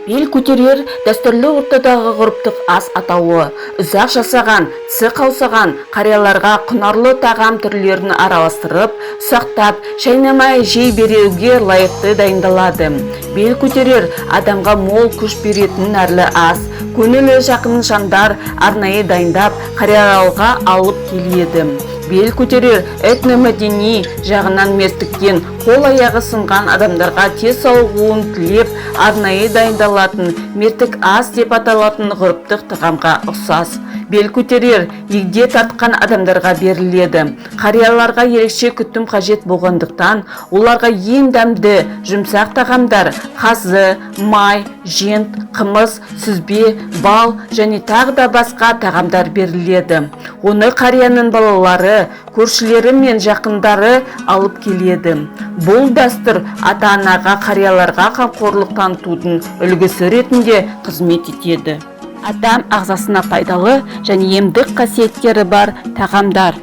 Бел көтерер дәстүрлі ортадағы ғұрыптық ас атауы ұзақ жасаған, тісі қаусаған қарияларға құнарлы тағам түрлерін араластырып, ұсақтап, шайнамай жей беруге лайықты дайындалады. Бел көтерер адамға мол күш беретін әрлі ас, көңілі жақын жандар арнайы дайындап, қарияларға алып келеді. Бел көтерер этномәдени жағынан мертіккен, қол-аяғы сынған адамдарға тез сауығуын тілеп, арнайы дайындалатын мертік ас деп аталатын ғұрыптық тағамға ұқсас. Бел көтерер егде тартқан адамдарға беріледі. Қарияларға ерекше күтім қажет болғандықтан, оларға ең дәмді жұмсақ тағамдар қазы, май, жент, қымыз, сүзбе, бал және тағы да басқа тағамдар беріледі. Оны қарияның балалары, көршілері мен жақындары алып келеді. Бұл дәстүр ата-анаға қарияларға қамқорлық танытудың үлгісі ретінде қызмет етеді. Адам ағзасына пайдалы және емдік қасиеттері бар тағамдар.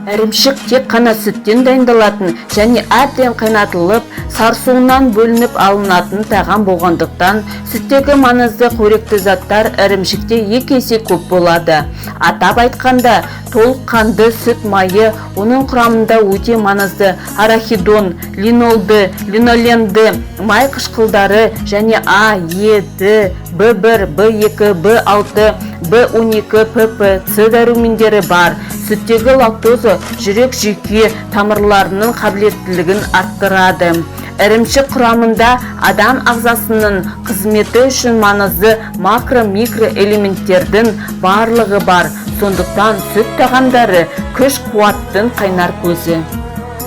Ірімшік тек қана сүттен дайындалатын және әбден қайнатылып, сарысуынан бөлініп алынатын тағам болғандықтан, сүттегі маңызды қоректі заттар ірімшікте 2 есе көп болады. Атап айтқанда, толыққанды сүт майы, оның құрамында өте маңызды арахидон, линолды, линоленді, май қышқылдары және А, Е, Д, В1, В2, В6, В12, ПП, С дәрумендері бар. Сүттегі лактоза жүрек жүйке тамырларының қабілеттілігін арттырады. Ірімшік құрамында адам ағзасының қызметі үшін маңызды макро-микро элементтердің барлығы бар. Сондықтан сүт тағамдары күш-қуаттың қайнар көзі.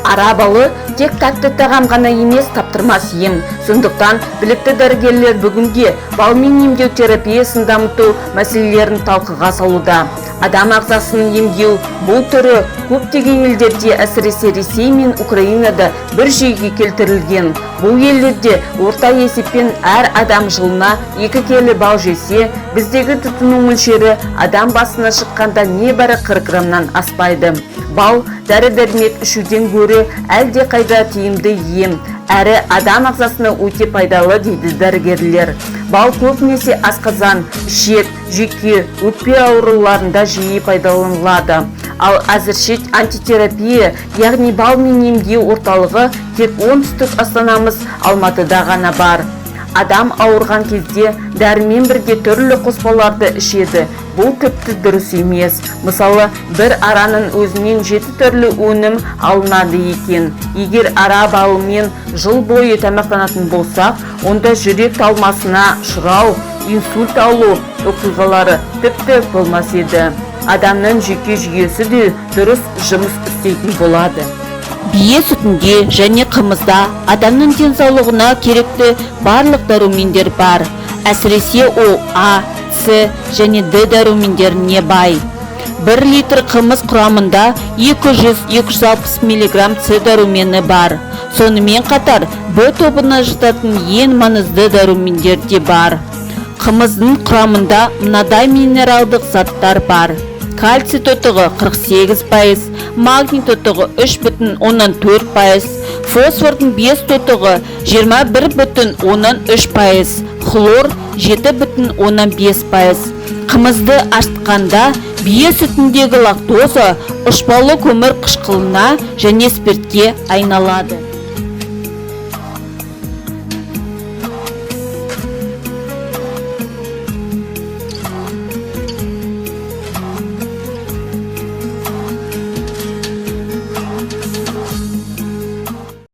Ара балы тек тәтті тағам ғана емес, таптырмас ем. Сондықтан білікті дәрігерлер бүгінге балмен емдеу терапиясын дамыту мәселелерін талқыға салуда. Адам ағзасын емдеу бұл түрі көптеген елдерде, әсіресе Ресей мен Украинада бір жүйеге келтірілген. Бұл елдерде орта есеппен әр адам жылына 2 келі бал жесе, біздегі тұтыну мөлшері адам басына шыққанда небәрі 40 граммнан аспайды. Бал дәрі-дәрмек ішуден гөрі әлде қайда тиімді ем, әрі адам ағзасына өте пайдалы дейді дәрігерлер. Бал көбінесе асқазан, ішек, жүйке, өкпе ауруларында жиі пайдаланылады. Ал әзірше антитерапия, яғни бал мен емдеу орталығы тек оңтүстік астанамыз Алматыда ғана бар. Адам ауырған кезде дәрімен бірге түрлі қоспаларды ішеді. Бұл тіпті дұрыс емес. Мысалы, бір араның өзінен 7 түрлі өнім алынады екен. Егер ара балымен жыл бойы тамақтанатын болсақ, онда жүрек талмасына ұшырау, инсульт алу оқиғалары тіпті болмас еді. Адамның жүйке жүйесі де дұрыс жұмыс істейтін болады. Бие сүтінде және қымызда адамның денсаулығына керекті барлық дәрумендер бар. Әсіресе ол А, С және Д дәрумендеріне бай. 1 литр қымыз құрамында 200-260 мг С дәрумені бар. Сонымен қатар Б тобына жататын ең маңызды дәрумендер де бар. Қымыздың құрамында мынадай минералдық заттар бар. Кальций тотығы 48%, магний тотығы 3,4%, фосфордың 5 тотығы 21,3%, хлор 7,5%. Қымызды ашытқанда бие сүтіндегі лактоза ұшпалы көмір қышқылына және спиртке айналады.